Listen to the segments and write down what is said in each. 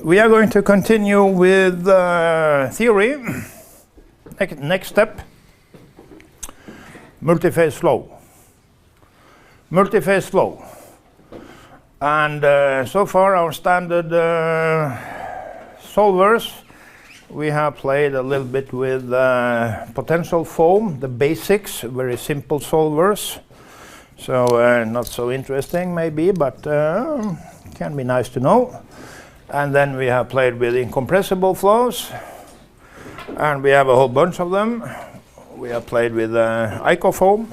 We are going to continue with theory. Next step, multiphase flow. Multiphase flow. And so far our standard solvers, we have played a little bit with potential foam, the basics, very simple solvers. So not so interesting maybe, but can be nice to know. And then we have played with incompressible flows, and we have a whole bunch of them. We have played with icofoam.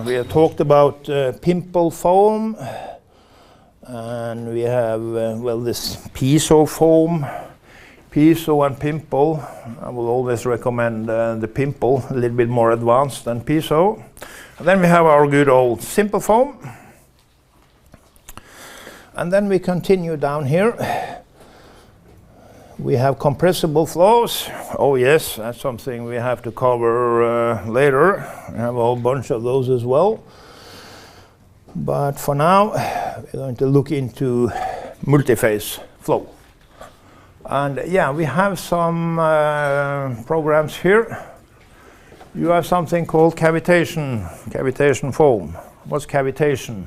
We have talked about pimple foam, and we have well, this piezo foam. Piezo and pimple, I will always recommend the pimple, a little bit more advanced than piezo. And then we have our good old simple foam. And then we continue down here. We have compressible flows. Oh yes, that's something we have to cover later. We have a whole bunch of those as well. But for now, we're going to look into multiphase flow. And yeah, we have some programs here. You have something called cavitation foam. What's cavitation?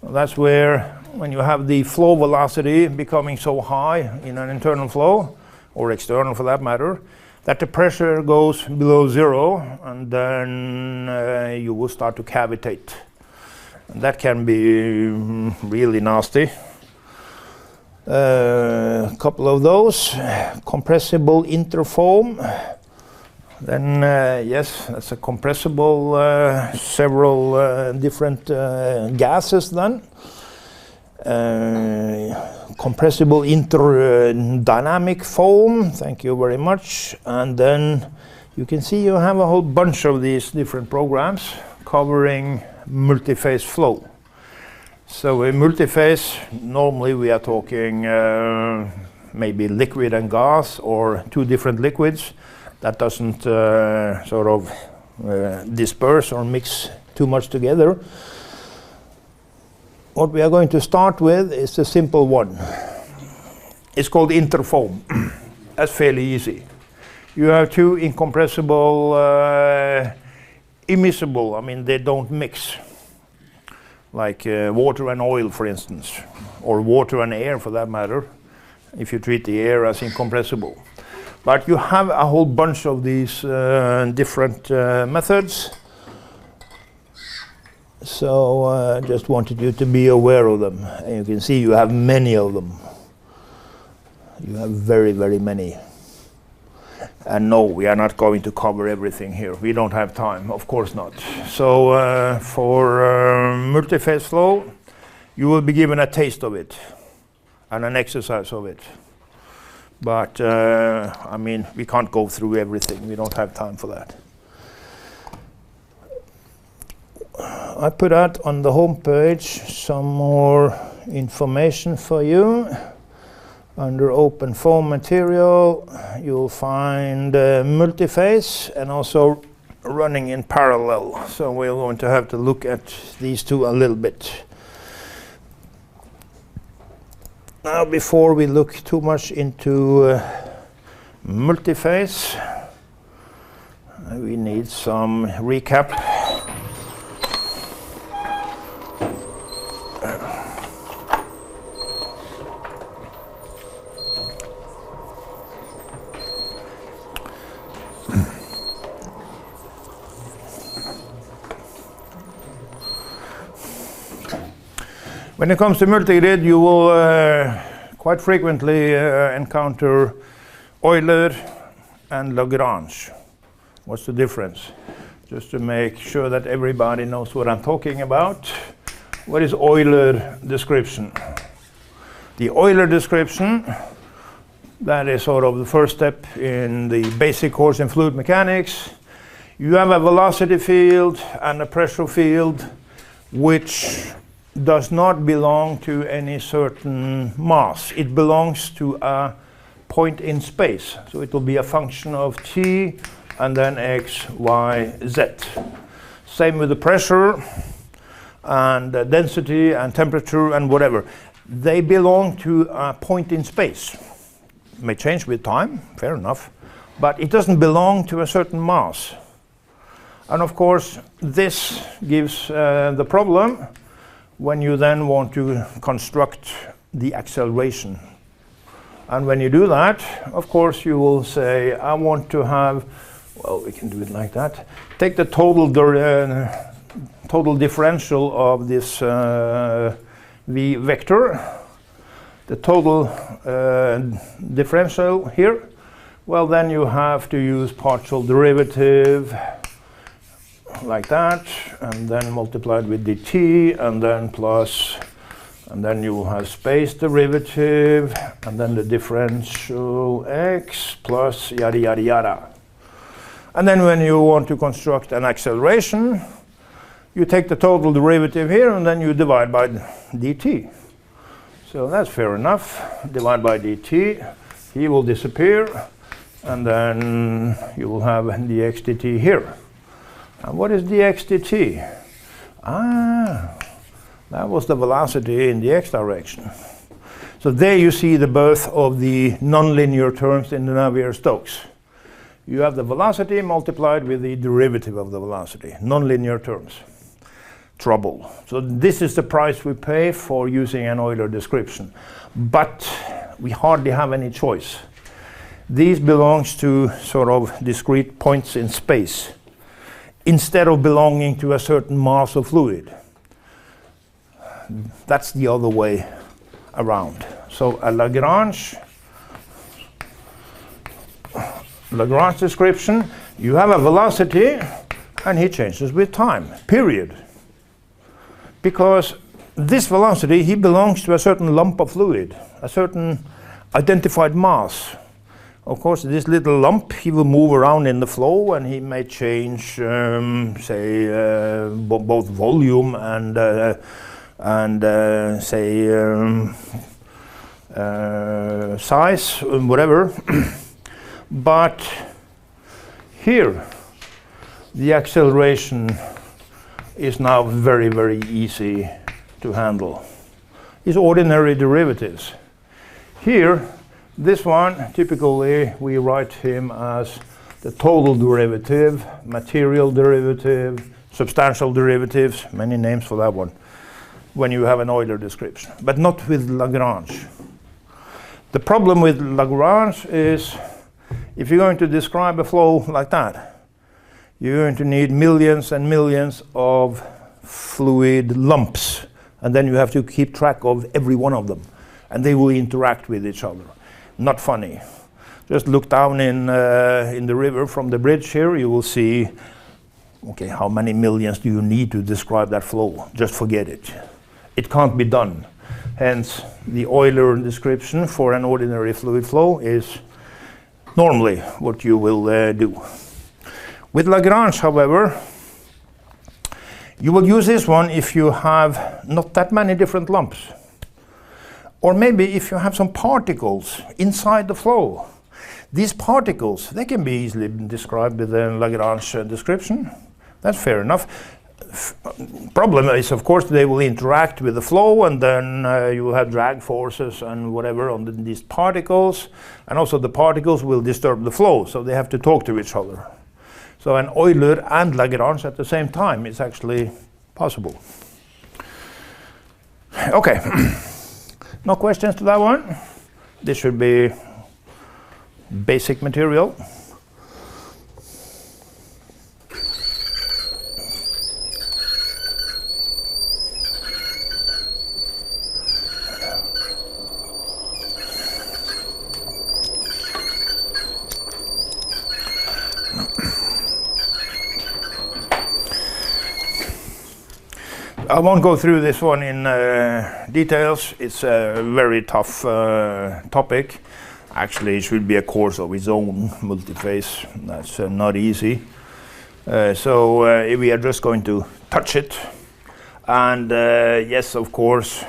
Well, that's where, when you have the flow velocity becoming so high in an internal flow, or external for that matter, that the pressure goes below zero, and then you will start to cavitate. And that can be really nasty. A couple of those. Compressible interfoam. Then yes, that's a compressible, several different gases then. Compressible interdynamic foam, thank you very much. And then you can see you have a whole bunch of these different programs covering multiphase flow. So in multiphase, normally we are talking maybe liquid and gas, or two different liquids. That doesn't sort of disperse or mix too much together. What we are going to start with is a simple one. It's called interfoam. That's fairly easy. You have two incompressible, immiscible, I mean they don't mix. Like water and oil, for instance, or water and air for that matter, if you treat the air as incompressible. But you have a whole bunch of these different methods. So just wanted you to be aware of them. And you can see you have many of them. You have very, very many. And no, we are not going to cover everything here. We don't have time, of course not. So for multiphase flow, you will be given a taste of it and an exercise of it. But I mean, we can't go through everything. We don't have time for that. I put out on the home page some more information for you. Under open foam material, you'll find multiphase and also running in parallel. So we're going to have to look at these two a little bit. Now, before we look too much into multiphase, we need some recap. When it comes to multigrid, you will quite frequently encounter Euler and Lagrange. What's the difference? Just to make sure that everybody knows what I'm talking about. What is Euler description? The Euler description, that is sort of the first step in the basic course in fluid mechanics. You have a velocity field and a pressure field which does not belong to any certain mass. It belongs to a point in space. So it will be a function of t and then x, y, z. Same with the pressure. and density and temperature and whatever. They belong to a point in space. It may change with time, fair enough, but it doesn't belong to a certain mass. And of course, this gives the problem when you then want to construct the acceleration. And when you do that, of course, you will say, I want to have, well, we can do it like that. Take the total differential of this v vector, the total differential here. Well, then you have to use partial derivative like that, and then multiplied with dt, and then plus, and then you will have space derivative, and then the differential x plus yada yada yada. And then when you want to construct an acceleration, you take the total derivative here, and then you divide by dt. So that's fair enough. Divide by dt, he will disappear, and then you will have dx dt here. And what is dx dt? That was the velocity in the x direction. So there you see the birth of the nonlinear terms in the Navier-Stokes. You have the velocity multiplied with the derivative of the velocity, nonlinear terms. Trouble. So this is the price we pay for using an Euler description. But we hardly have any choice. These belongs to sort of discrete points in space, instead of belonging to a certain mass of fluid. That's the other way around. So a Lagrange description, you have a velocity and he changes with time, period. Because this velocity, he belongs to a certain lump of fluid, a certain identified mass. Of course, this little lump, he will move around in the flow, and he may change, say, both volume and size, whatever. But here, the acceleration is now very, very easy to handle. It's ordinary derivatives. Here, this one, typically, we write him as the total derivative, material derivative, substantial derivatives, many names for that one, when you have an Euler description, but not with Lagrange. The problem with Lagrange is, if you're going to describe a flow like that, you're going to need millions and millions of fluid lumps, and then you have to keep track of every one of them, and they will interact with each other. Not funny. Just look down in the river from the bridge here, you will see, okay, how many millions do you need to describe that flow? Just forget it. It can't be done. Hence, the Euler description for an ordinary fluid flow is normally what you will do. With Lagrange, however, you will use this one if you have not that many different lumps. Or maybe if you have some particles inside the flow. These particles, they can be easily described with a Lagrange description. That's fair enough. Problem is, of course, they will interact with the flow, and then you will have drag forces and whatever on these particles. And also the particles will disturb the flow, so they have to talk to each other. So an Euler and Lagrange at the same time is actually possible. Okay. No questions to that one? This should be basic material. I won't go through this one in details. It's a very tough topic. Actually, it should be a course of its own, multiphase. That's not easy. So we are just going to touch it. And yes, of course,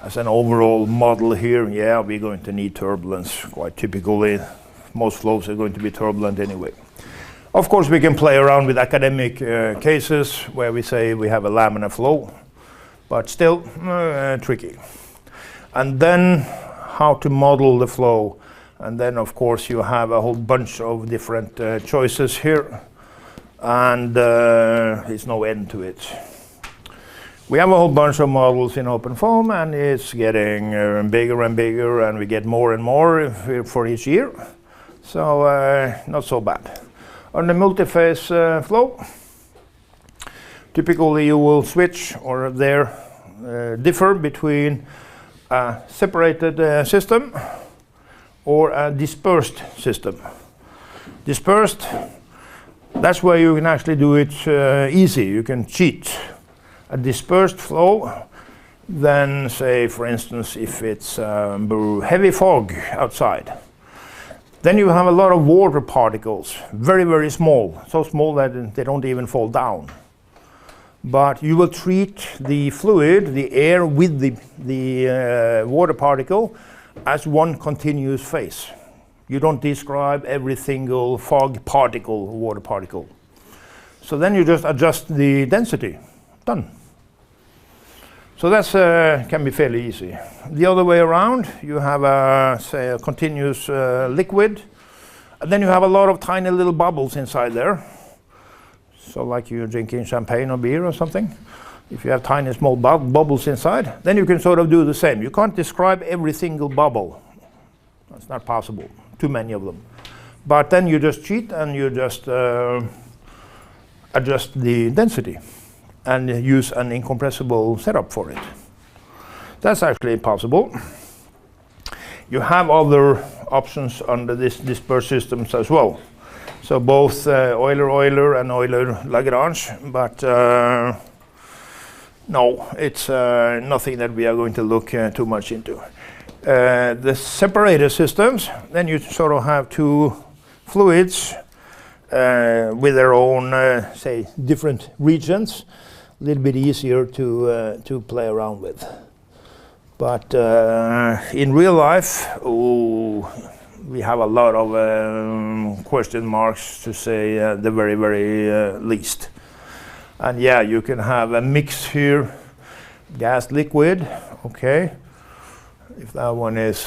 as an overall model here, yeah, we're going to need turbulence. Quite typically, most flows are going to be turbulent anyway. Of course, we can play around with academic cases where we say we have a laminar flow, but still tricky. And then how to model the flow. And then, of course, you have a whole bunch of different choices here, and there's no end to it. We have a whole bunch of models in OpenFOAM, and it's getting bigger and bigger, and we get more and more for each year. So not so bad. On the multiphase flow, typically you will switch or differ between a separated system or a dispersed system. Dispersed, that's where you can actually do it easy. You can cheat. A dispersed flow, then say, for instance, if it's heavy fog outside, then you have a lot of water particles, very, very small, so small that they don't even fall down. But you will treat the fluid, the air with the water particle as one continuous phase. You don't describe every single fog particle, water particle. So then you just adjust the density. Done. So that's can be fairly easy. The other way around, you have say a continuous liquid, and then you have a lot of tiny little bubbles inside there. So like you're drinking champagne or beer or something. If you have tiny small bubbles inside, then you can sort of do the same. You can't describe every single bubble. That's not possible. Too many of them. But then you just cheat and you just adjust the density and use an incompressible setup for it. That's actually possible. You have other options under this dispersed systems as well. So both Euler-Euler and Euler-Lagrange, but no, it's nothing that we are going to look too much into. The separator systems, then you sort of have two fluids with their own, say, different regions. A little bit easier to play around with. But in real life, we have a lot of question marks, to say the very, very least. And yeah, you can have a mix here, gas liquid, okay. If that one is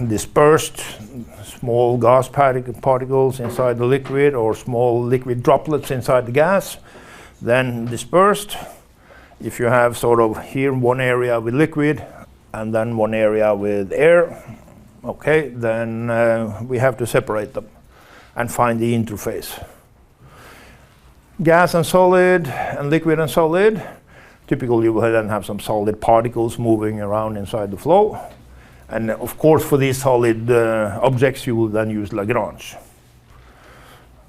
dispersed, small gas particles inside the liquid or small liquid droplets inside the gas, then dispersed. If you have sort of here one area with liquid and then one area with air, okay, then we have to separate them and find the interface. Gas and solid and liquid and solid, typically you will then have some solid particles moving around inside the flow. And of course for these solid objects you will then use Lagrange.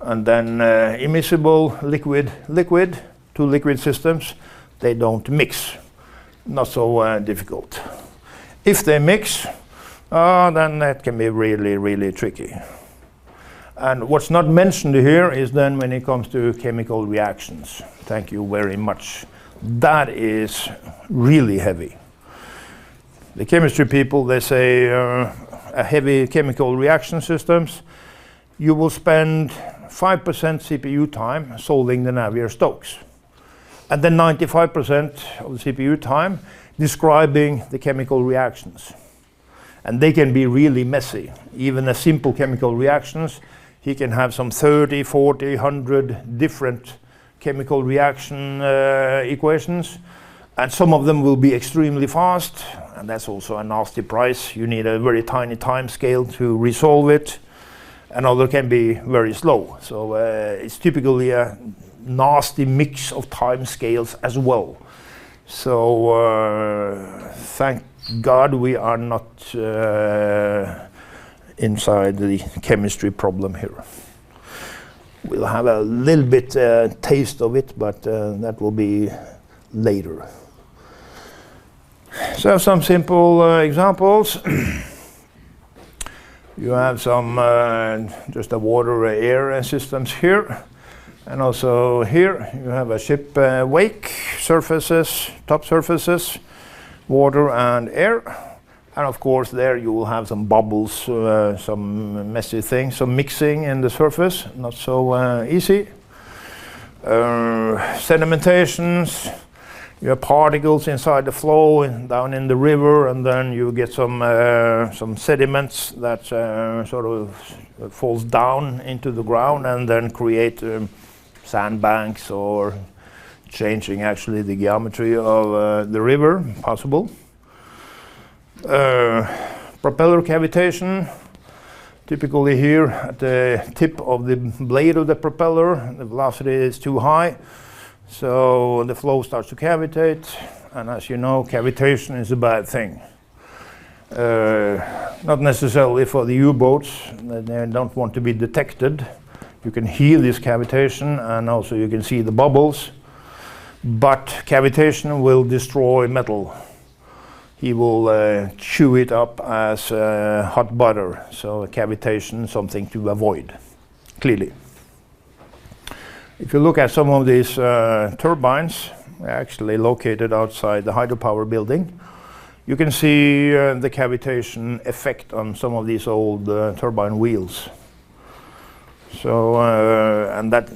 And then immiscible liquid, two liquid systems, they don't mix. Not so difficult. If they mix, then that can be really, really tricky. And what's not mentioned here is then when it comes to chemical reactions. Thank you very much. That is really heavy. The chemistry people, they say a heavy chemical reaction systems, you will spend 5% CPU time solving the Navier-Stokes. And then 95% of the CPU time describing the chemical reactions. And they can be really messy. Even a simple chemical reactions, he can have some 30, 40, 100 different chemical reaction equations. And some of them will be extremely fast, and that's also a nasty price. You need a very tiny time scale to resolve it. And other can be very slow. So it's typically a nasty mix of time scales as well. So thank God we are not inside the chemistry problem here. We'll have a little bit taste of it, but that will be later. So some simple examples. You have some just a water air systems here. And also here you have a ship wake surfaces, top surfaces, water and air. And of course there you will have some bubbles, some messy things, some mixing in the surface, not so easy. Sedimentations, you have particles inside the flow down in the river, and then you get some sediments that sort of falls down into the ground and then create sandbanks, or changing actually the geometry of the river, possible. Propeller cavitation, typically here at the tip of the blade of the propeller, the velocity is too high, so the flow starts to cavitate, and as you know, cavitation is a bad thing. Not necessarily for the U-boats, they don't want to be detected. You can hear this cavitation, and also you can see the bubbles, but cavitation will destroy metal. He will chew it up as hot butter, so cavitation, something to avoid, clearly. If you look at some of these turbines, actually located outside the hydropower building, you can see the cavitation effect on some of these old turbine wheels. So, and that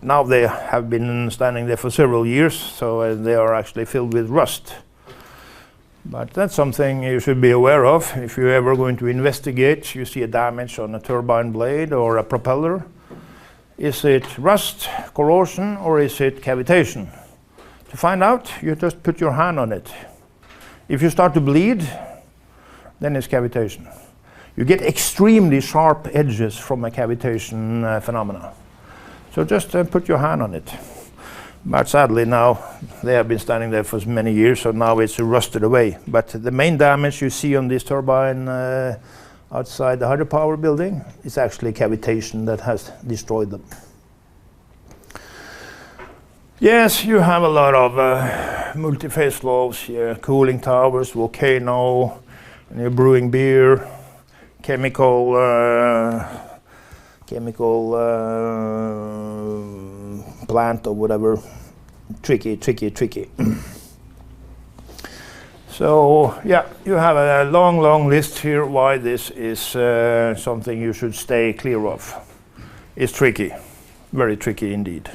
now they have been standing there for several years, so they are actually filled with rust. But that's something you should be aware of. If you're ever going to investigate, you see a damage on a turbine blade or a propeller. Is it rust, corrosion, or is it cavitation? To find out, you just put your hand on it. If you start to bleed, then it's cavitation. You get extremely sharp edges from a cavitation phenomena. So just put your hand on it. But sadly now, they have been standing there for many years, so now it's rusted away. But the main damage you see on this turbine outside the hydropower building is actually cavitation that has destroyed them. Yes, you have a lot of multi-phase flows here, cooling towers, volcano, and you're brewing beer, chemical plant or whatever. Tricky. So yeah, you have a long list here why this is something you should stay clear of. It's tricky, very tricky indeed.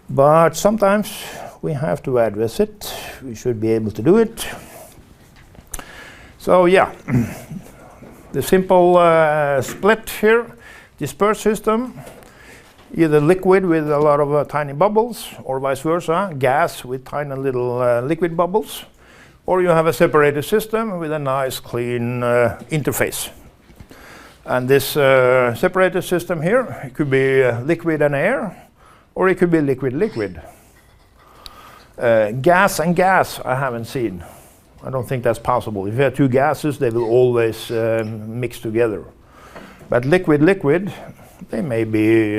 But sometimes we have to address it. We should be able to do it. So yeah, the simple split here, disperse system, either liquid with a lot of tiny bubbles, or vice versa, gas with tiny little liquid bubbles, or you have a separated system with a nice clean interface. And this separated system here, it could be liquid and air, or it could be liquid. Gas and gas I haven't seen. I don't think that's possible. If you have two gases, they will always mix together. But liquid, they may be,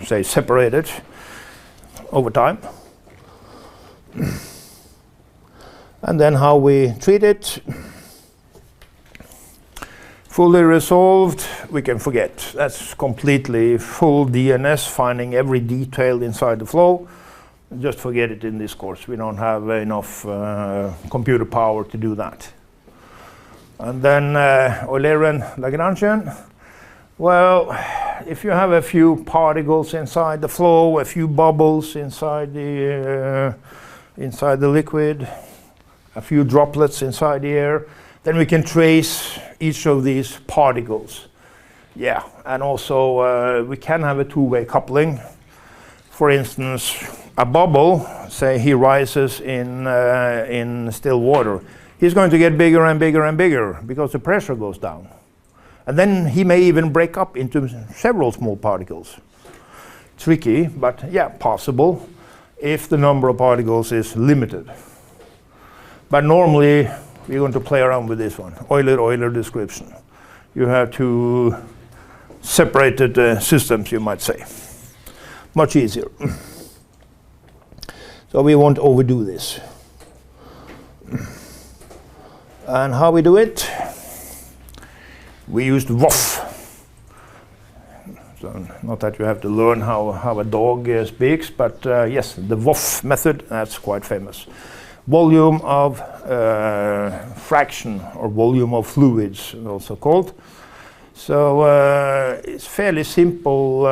say, separated over time. And then how we treat it. Fully resolved, we can forget. That's completely full DNS, finding every detail inside the flow. Just forget it in this course. We don't have enough computer power to do that. And then Eulerian Lagrangian. Well, if you have a few particles inside the flow, a few bubbles inside the liquid, a few droplets inside the air, then we can trace each of these particles. Yeah, and also we can have a two-way coupling. For instance, a bubble, say he rises in still water, he's going to get bigger and bigger and bigger because the pressure goes down. And then he may even break up into several small particles. Tricky, but yeah, possible if the number of particles is limited. But normally we're going to play around with this one, Euler description. You have two separated systems, you might say. Much easier. So we won't overdo this. And how we do it? We used WOF. So not that you have to learn how a dog speaks, but yes, the WOF method, that's quite famous. volume of fraction, or volume of fluids, also called. So it's fairly simple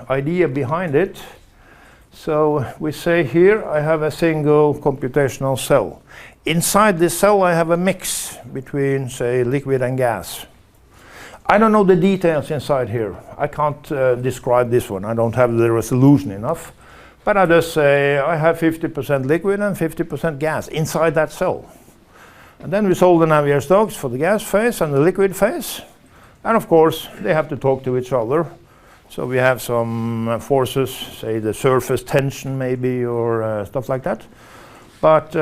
idea behind it. So we say here I have a single computational cell. Inside this cell I have a mix between, say, liquid and gas. I don't know the details inside here. I can't describe this one. I don't have the resolution enough. But I just say I have 50% liquid and 50% gas inside that cell. And then we solve the Navier-Stokes for the gas phase and the liquid phase. And of course, they have to talk to each other. So we have some forces, say the surface tension maybe, or stuff like that. But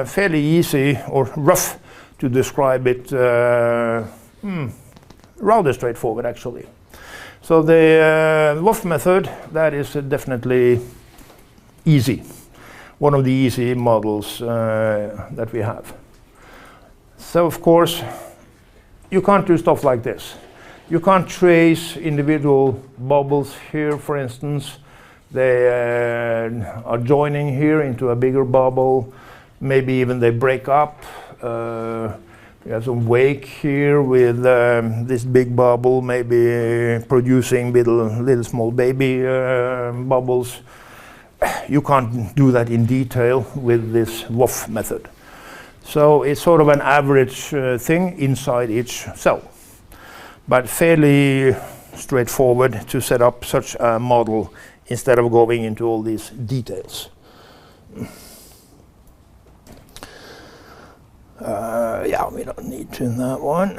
fairly easy or rough to describe it, rather straightforward actually. So the WOF method, that is definitely easy. One of the easy models that we have. So of course, you can't do stuff like this. You can't trace individual bubbles here, for instance. They are joining here into a bigger bubble. Maybe even they break up. We have some wake here with this big bubble, maybe producing little small baby bubbles. You can't do that in detail with this WOF method. So it's sort of an average thing inside each cell. But fairly straightforward to set up such a model instead of going into all these details. Yeah, we don't need to in that one.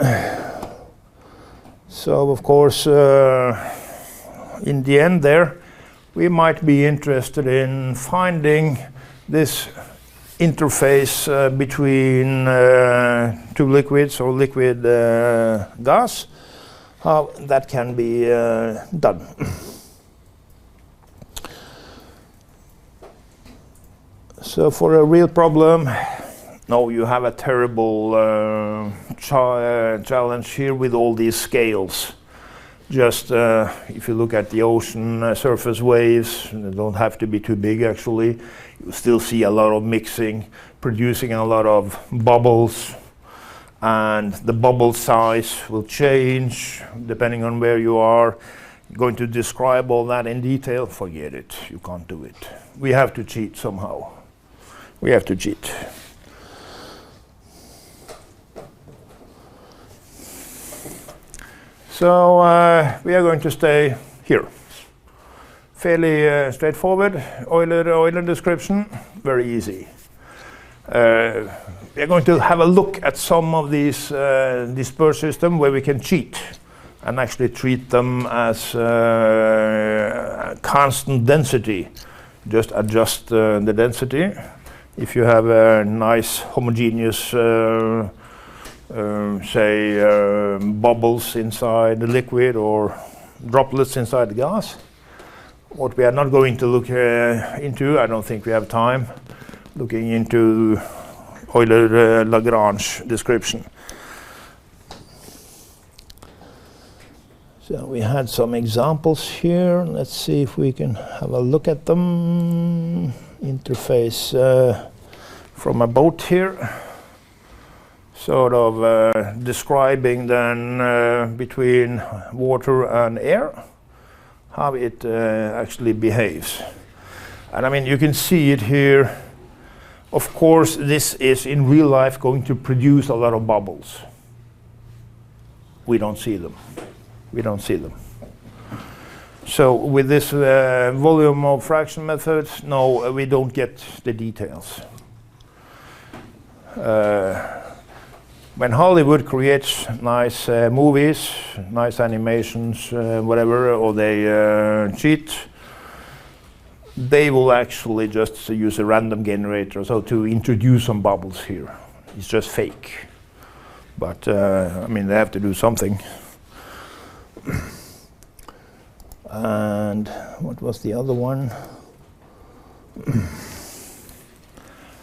So of course, in the end there, we might be interested in finding this interface between two liquids or liquid gas, how that can be done. So for a real problem, no, you have a terrible challenge here with all these scales. Just if you look at the ocean surface waves, they don't have to be too big actually. You still see a lot of mixing, producing a lot of bubbles. And the bubble size will change depending on where you are. Going to describe all that in detail, forget it. You can't do it. We have to cheat somehow. We have to cheat. So we are going to stay here. Fairly straightforward. Euler description, very easy. We are going to have a look at some of these dispersed systems where we can cheat and actually treat them as constant density. Just adjust the density. If you have a nice homogeneous say bubbles inside the liquid or droplets inside the gas. What we are not going to look into, I don't think we have time, looking into Euler-Lagrange description. So we had some examples here. Let's see if we can have a look at them. Interface from a boat here. Sort of describing then between water and air, how it actually behaves. And I mean, you can see it here. Of course, this is in real life going to produce a lot of bubbles. We don't see them. We don't see them. So with this volume of fraction method, no, we don't get the details. When Hollywood creates nice movies, nice animations, whatever, or they cheat, they will actually just use a random generator so to introduce some bubbles here. It's just fake. But I mean, they have to do something. And what was the other one?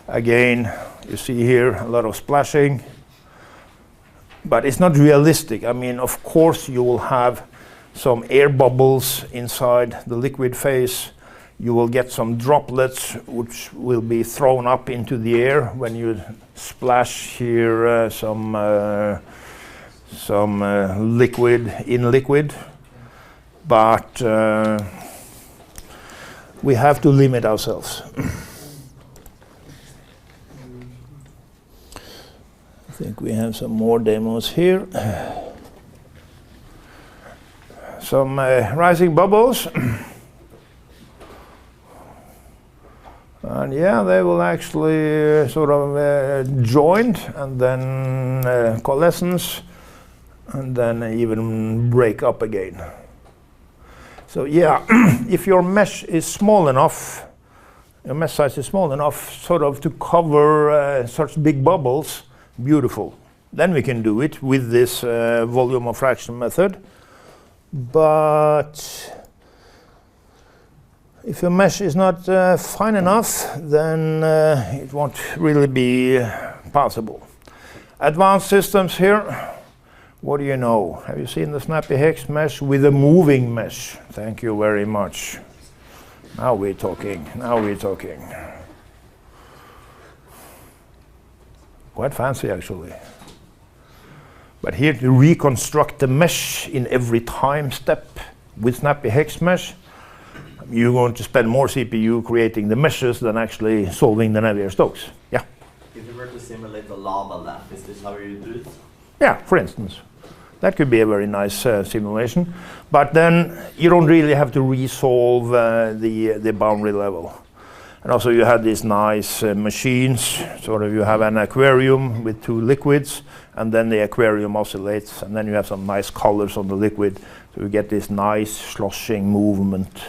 Again, you see here a lot of splashing. But it's not realistic. I mean, of course, you will have some air bubbles inside the liquid phase. you will get some droplets which will be thrown up into the air when you splash here some liquid in liquid. But we have to limit ourselves. I think we have some more demos here. Some rising bubbles. And yeah, they will actually sort of join and then coalescence and then even break up again. So yeah, if your mesh is small enough, your mesh size is small enough sort of to cover such big bubbles, beautiful. Then we can do it with this volume of fraction method. But if your mesh is not fine enough, then it won't really be possible. Advanced systems here. What do you know? Have you seen the snappy hex mesh with a moving mesh? Thank you very much. Now we're talking. Now we're talking. Quite fancy, actually. But here to reconstruct the mesh in every time step with snappy hex mesh, you're going to spend more CPU creating the meshes than actually solving the Navier-Stokes. Yeah? If you were to simulate a lava lamp, is this how you do it? Yeah, for instance. That could be a very nice simulation. But then you don't really have to resolve the boundary level. And also you have these nice machines. Sort of you have an aquarium with two liquids, and then the aquarium oscillates, and then you have some nice colors on the liquid. So you get this nice sloshing movement.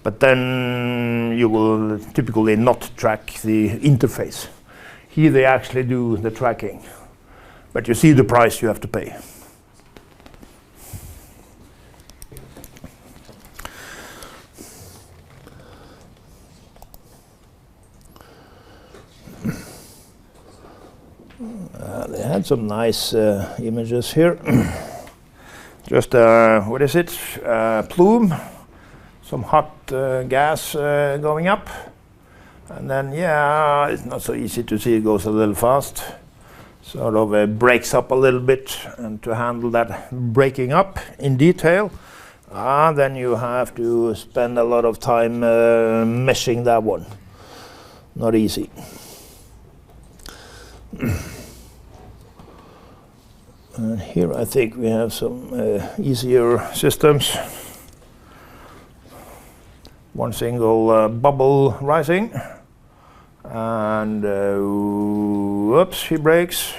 But then you will typically not track the interface. Here they actually do the tracking. But you see the price you have to pay. They had some nice images here. Just, what is it? Plume. Some hot gas going up. And then, yeah, it's not so easy to see. It goes a little fast. Sort of breaks up a little bit. And to handle that breaking up in detail, then you have to spend a lot of time meshing that one. Not easy. And here I think we have some easier systems. One single bubble rising, and whoops, he breaks.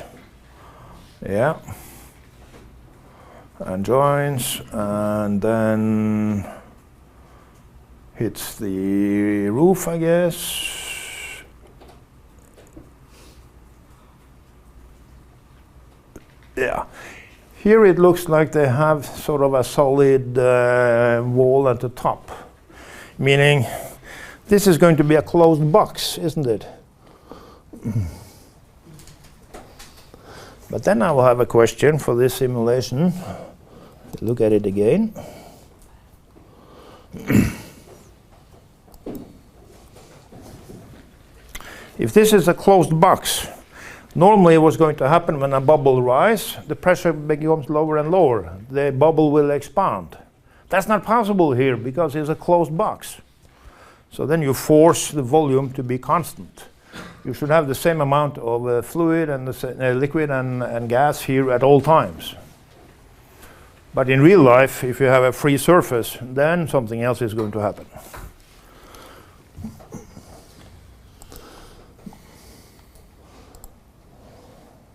Yeah, and joins, and then hits the roof, I guess. Yeah, here it looks like they have sort of a solid wall at the top. Meaning, this is going to be a closed box, isn't it? But then I will have a question for this simulation. Look at it again. If this is a closed box, normally what's going to happen when a bubble rises, the pressure becomes lower and lower. The bubble will expand. That's not possible here because it's a closed box. So then you force the volume to be constant. You should have the same amount of fluid and the liquid and gas here at all times. But in real life, if you have a free surface, then something else is going to happen.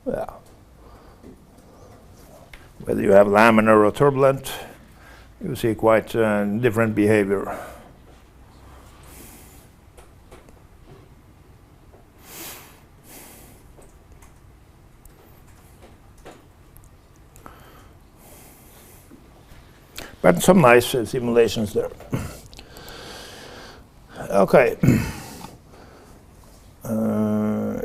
Yeah. Whether you have laminar or turbulent, you see quite different behavior. But some nice simulations there. Okay.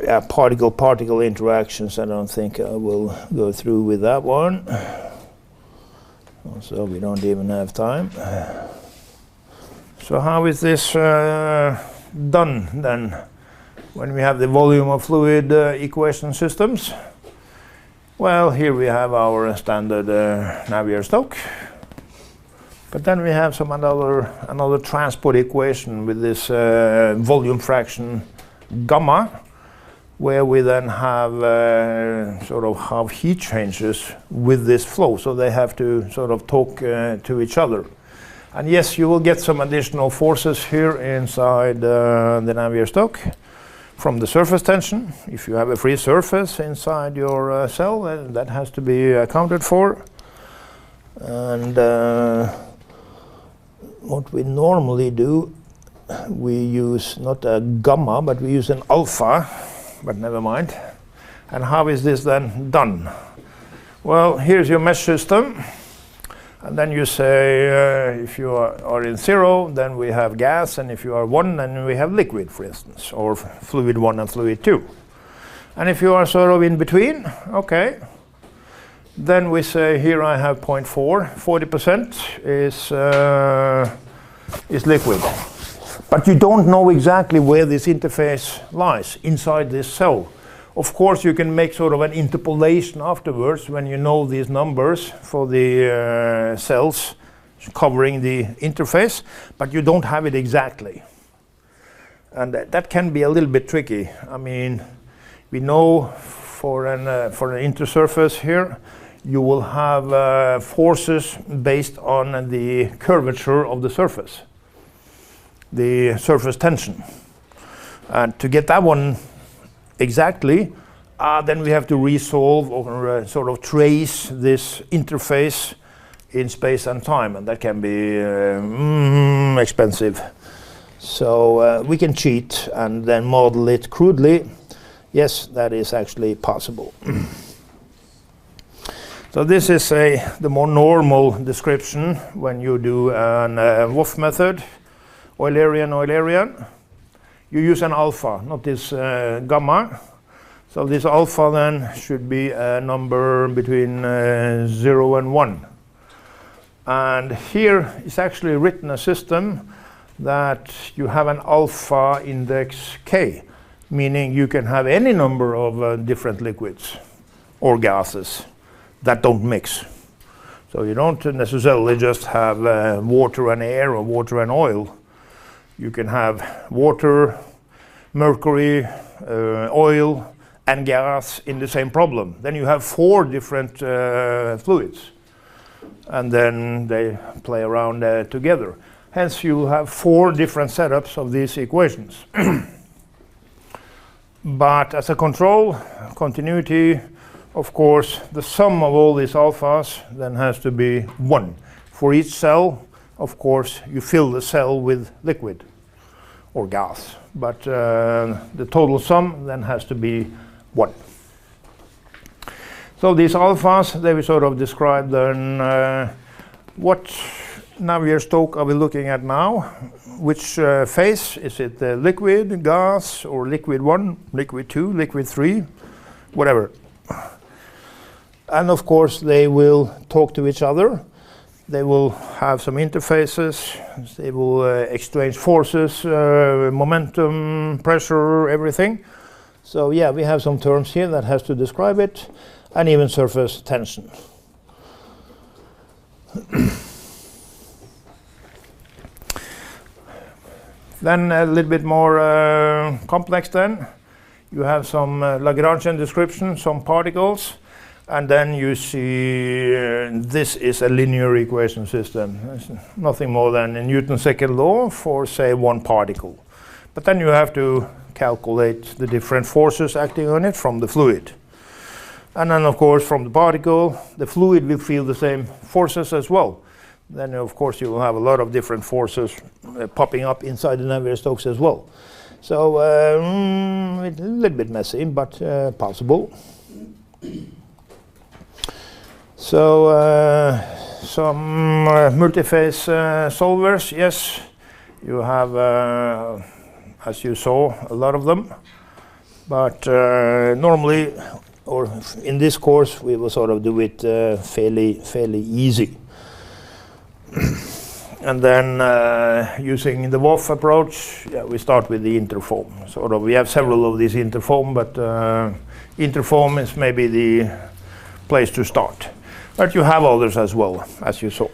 Yeah, particle-particle interactions. I don't think I will go through with that one. Also, we don't even have time. So how is this done then when we have the volume of fluid equation systems? Well, here we have our standard Navier-Stokes, but then we have some another transport equation with this volume fraction gamma, where we then have sort of have heat changes with this flow, so they have to sort of talk to each other. And yes, you will get some additional forces here inside the Navier-Stokes from the surface tension. If you have a free surface inside your cell, that has to be accounted for. And what we normally do, we use not a gamma, but we use an alpha, but never mind. And how is this then done? Well, here's your mesh system. And then you say, if you are in 0, then we have gas, and if you are 1, then we have liquid, for instance, or fluid 1 and fluid 2. And if you are sort of in between, okay, then we say here I have 0.4, 40% is liquid. But you don't know exactly where this interface lies inside this cell. Of course, you can make sort of an interpolation afterwards when you know these numbers for the cells covering the interface, but you don't have it exactly. And that can be a little bit tricky. I mean, we know for an intersurface here, you will have forces based on the curvature of the surface tension. And to get that one exactly, then we have to resolve or sort of trace this interface in space and time, and that can be expensive. So we can cheat and then model it crudely. Yes, that is actually possible. So this is the more normal description when you do an WOF method, Eulerian. You use an alpha, not this gamma. So this alpha then should be a number between 0 and 1. And here is actually written a system that you have an alpha index k, meaning you can have any number of different liquids or gases that don't mix. So you don't necessarily just have water and air or water and oil. You can have water, mercury, oil, and gas in the same problem. Then you have 4 different fluids, and then they play around together. Hence, you have 4 different setups of these equations. But as a control, continuity, of course, the sum of all these alphas then has to be 1. For each cell, of course, you fill the cell with liquid or gas, but the total sum then has to be 1. So these alphas, they will sort of describe then what Navier-Stokes are we looking at now? Which phase? Is it liquid, gas, or liquid 1, liquid 2, liquid 3, whatever. And of course they will talk to each other. They will have some interfaces. They will exchange forces, momentum, pressure, everything. So yeah, we have some terms here that has to describe it, and even surface tension. Then a little bit more complex then. You have some Lagrangian description, some particles, and then you see this is a linear equation system. It's nothing more than a Newton's second law for, say, one particle. But then you have to calculate the different forces acting on it from the fluid. And then, of course, from the particle, the fluid will feel the same forces as well. Then, of course, you will have a lot of different forces popping up inside the Navier-Stokes as well. So, it's a little bit messy, but possible. So, some multiphase solvers, yes, you have, as you saw, a lot of them. But normally, or in this course, we will sort of do it fairly easy. And then using the WOF approach, we start with the interform. Sort of, we have several of these interform, but interform is maybe the place to start. But you have others as well, as you saw.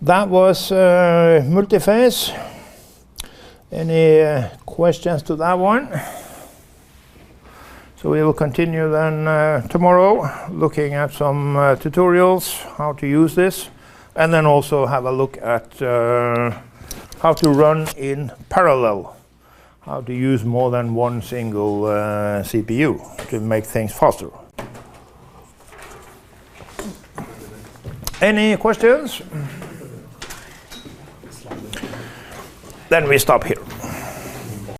That was multiphase. Any questions to that one? So we will continue then tomorrow, looking at some tutorials, how to use this, and then also have a look at how to run in parallel, how to use more than one single CPU to make things faster. Any questions? Then we stop here.